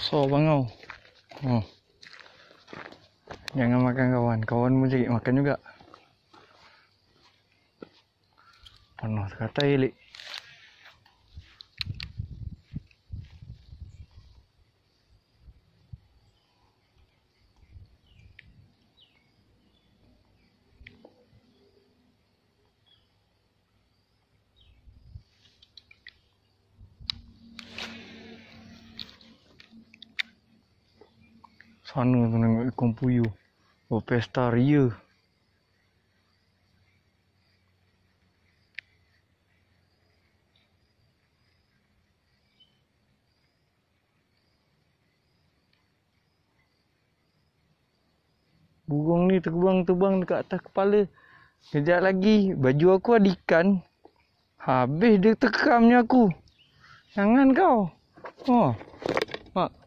Besar bangau. Oh. Jangan makan kawan. Kawan pun cari makan juga. Panas kata elik. Sana tu tengok ikan puyuh. Berpesta ria. Burung ni terbang-terbang dekat atas kepala. Kejap lagi baju aku ada ikan. Habis dia tekamnya aku. Jangan kau. Oh. Mak.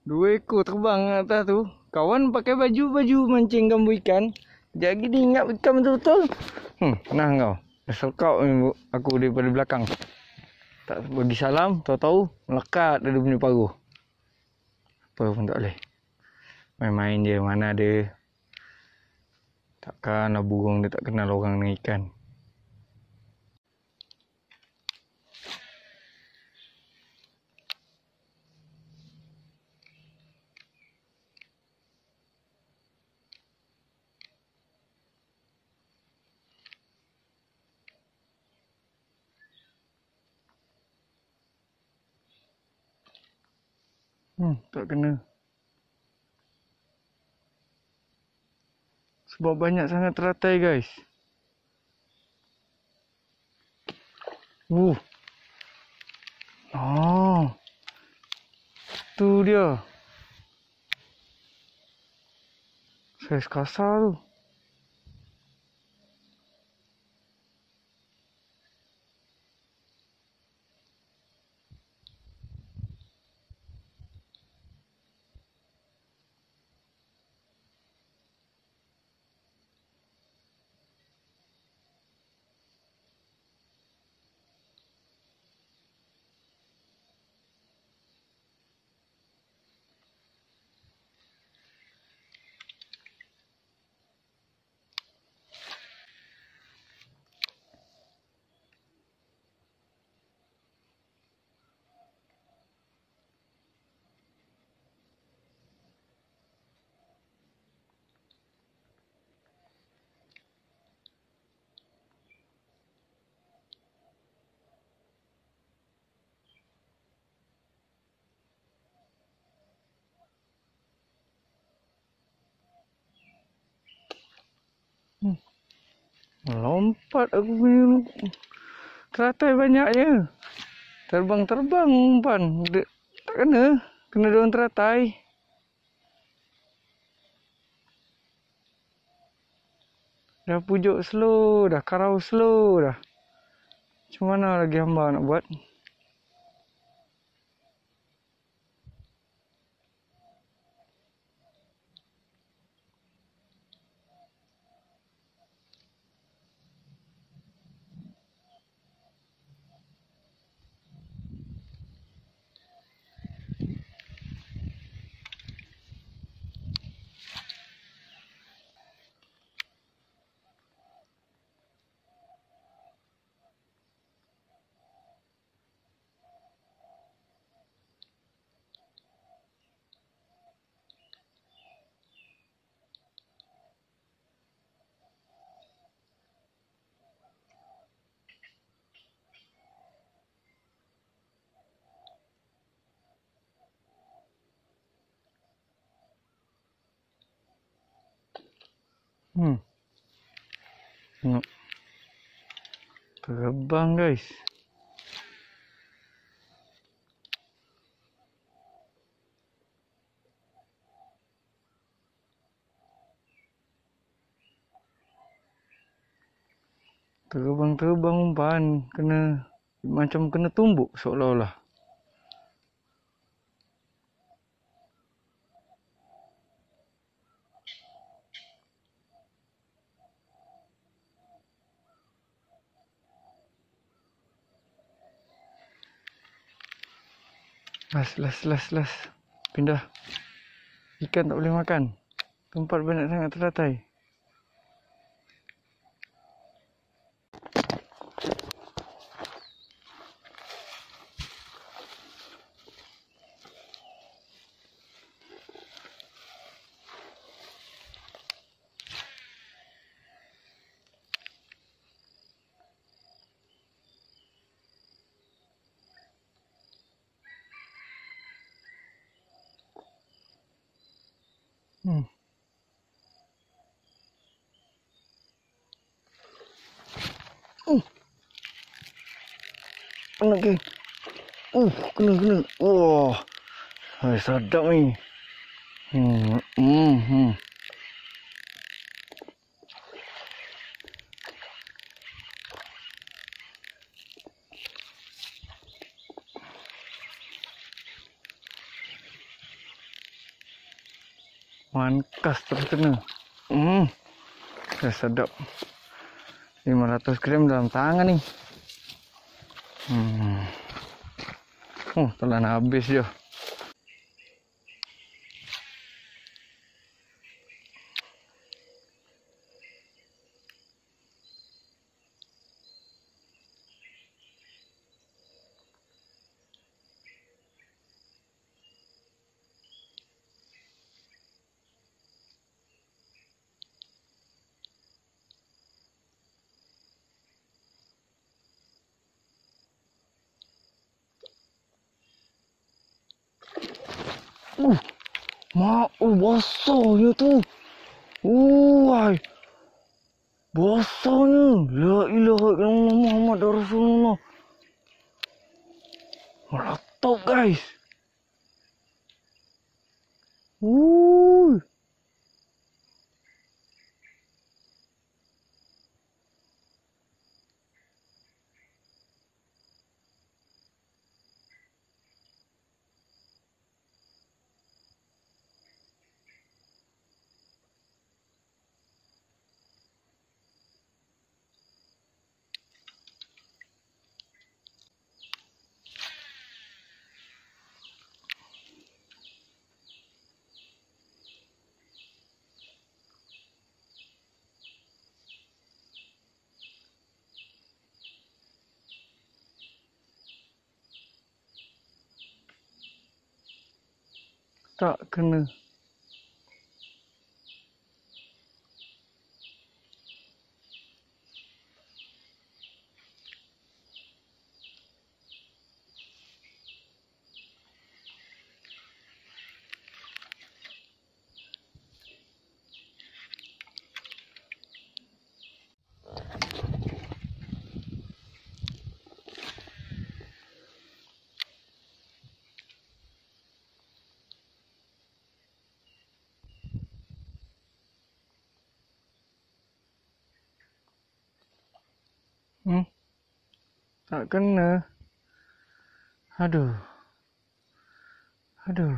2 ekor terbang atas tu. Kawan pakai baju mancing gambar ikan. Kejap lagi dia ingat ikan betul-betul. Tenang kau. Dah sekau aku daripada belakang. Tak bagi salam, tahu-tahu melekat dia punya paruh. Apa pun tak boleh. Main-main je, mana ada. Takkanlah burung dia tak kenal orang dengan ikan. Tak kena. Sebab banyak sangat teratai guys. Tu dia. Saiz kasar tu. Lompat aku punya teratai banyaknya. Terbang-terbang umpan. Tak kena. Kena daun teratai. Dah pujuk slow, dah karau slow dah. Macam mana lagi hamba nak buat? Tengok. Terbang guys. Terbang-terbang umpan. Kena macam kena tumbuk seolah-olah. Las. Pindah. Ikan tak boleh makan. Tempat banyak sangat teratai. Kena ke? Kena. Wah. Hai, sedap ni. Mangkas terus kena. Sedap. 500 gram dalam tangan ni. Telan habis je. Basahnya tu. Wah. Basahnya. La ilaha illallah Muhammad Rasulullah. Meletup guys. Tak kena. Tak kena. Aduh. Ada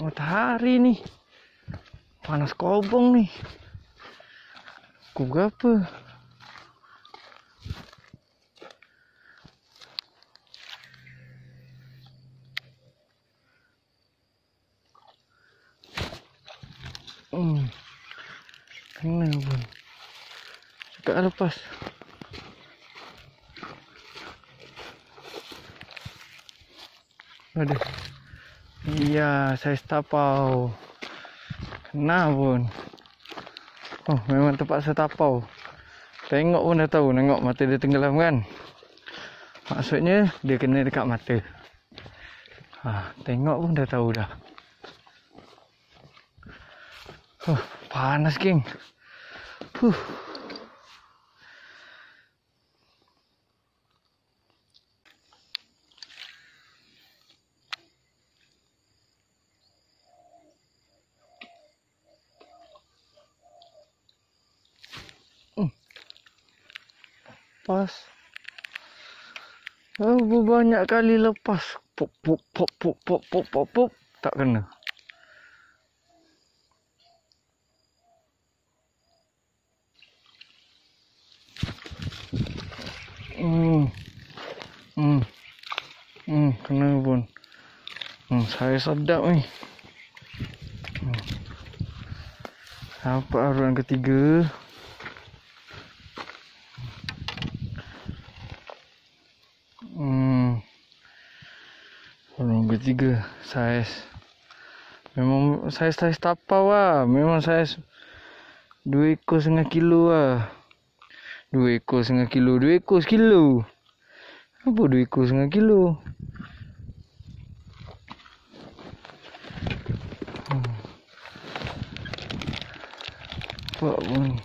matahari ni. Panas kobong ni. Ku berapa? Kena pun. Cakap lepas. Aduh. Iya, saya tapau. Kena pun. Memang terpaksa tapau. Tengok pun dah tahu. Tengok mata dia tenggelam kan. Maksudnya dia kena dekat mata. Tengok pun dah tahu dah. Panas geng. Lepas. Banyak kali lepas. Pop. Tak kena. Kena pun. Saya sedap ni. Dapat haruan ketiga. Haruan ketiga. Saiz. Memang saiz tapau lah. Memang saiz 2 ekor setengah kilo lah. 2 ekor setengah kilo. 2 ekor sekilo. Apa 2 ekor setengah kilo? Nampak pun.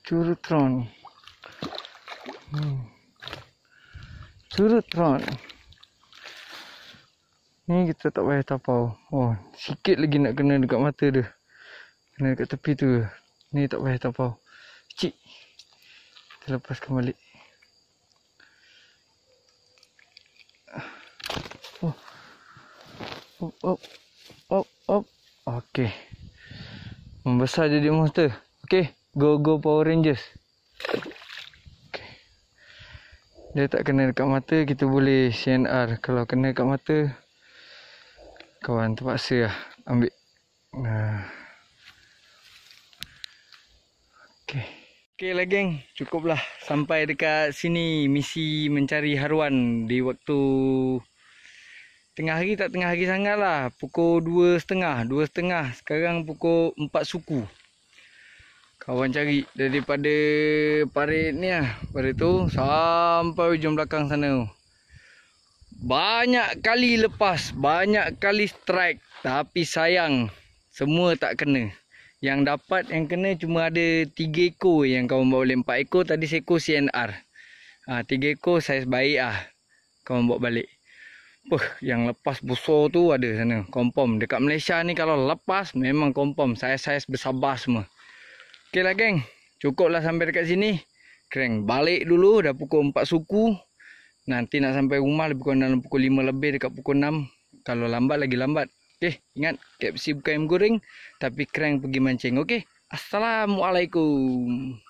Curutron. Curutron. Ni kita tak payah tapau. Oh, sikit lagi nak kena dekat mata dia. Kena dekat tepi tu. Ni tak payah tapau. Cik. Kita lepaskan balik. Op. Okey. Membesar jadi monster. Okey. Go Power Rangers. Okay. Dia tak kena dekat mata, kita boleh CNR. Kalau kena dekat mata, kawan terpaksa lah ambil. Okay lah geng, cukuplah sampai dekat sini misi mencari haruan di waktu tengah hari. Tak tengah hari sangat lah, pukul 2.30. Sekarang pukul 4 suku. Kawan cari daripada parit ni lah, parit tu sampai ujung belakang sana. Banyak kali lepas, banyak kali strike, tapi sayang semua tak kena. Yang dapat, yang kena cuma ada 3 ekor yang kawan bawa balik. 4 ekor tadi seekor CNR. 3 ekor saiz baik lah kawan bawa balik. Yang lepas besar tu ada sana, confirm. Dekat Malaysia ni kalau lepas memang confirm saiz-saiz besar semua. Okey lah geng, cukuplah sampai dekat sini. Crank balik dulu, dah pukul 4 suku. Nanti nak sampai rumah lebih kurang dalam pukul 5 lebih, dekat pukul 6. Kalau lambat lagi lambat. Okey, ingat KFC bukan ayam goreng, tapi crank pergi mancing. Okey, Assalamualaikum.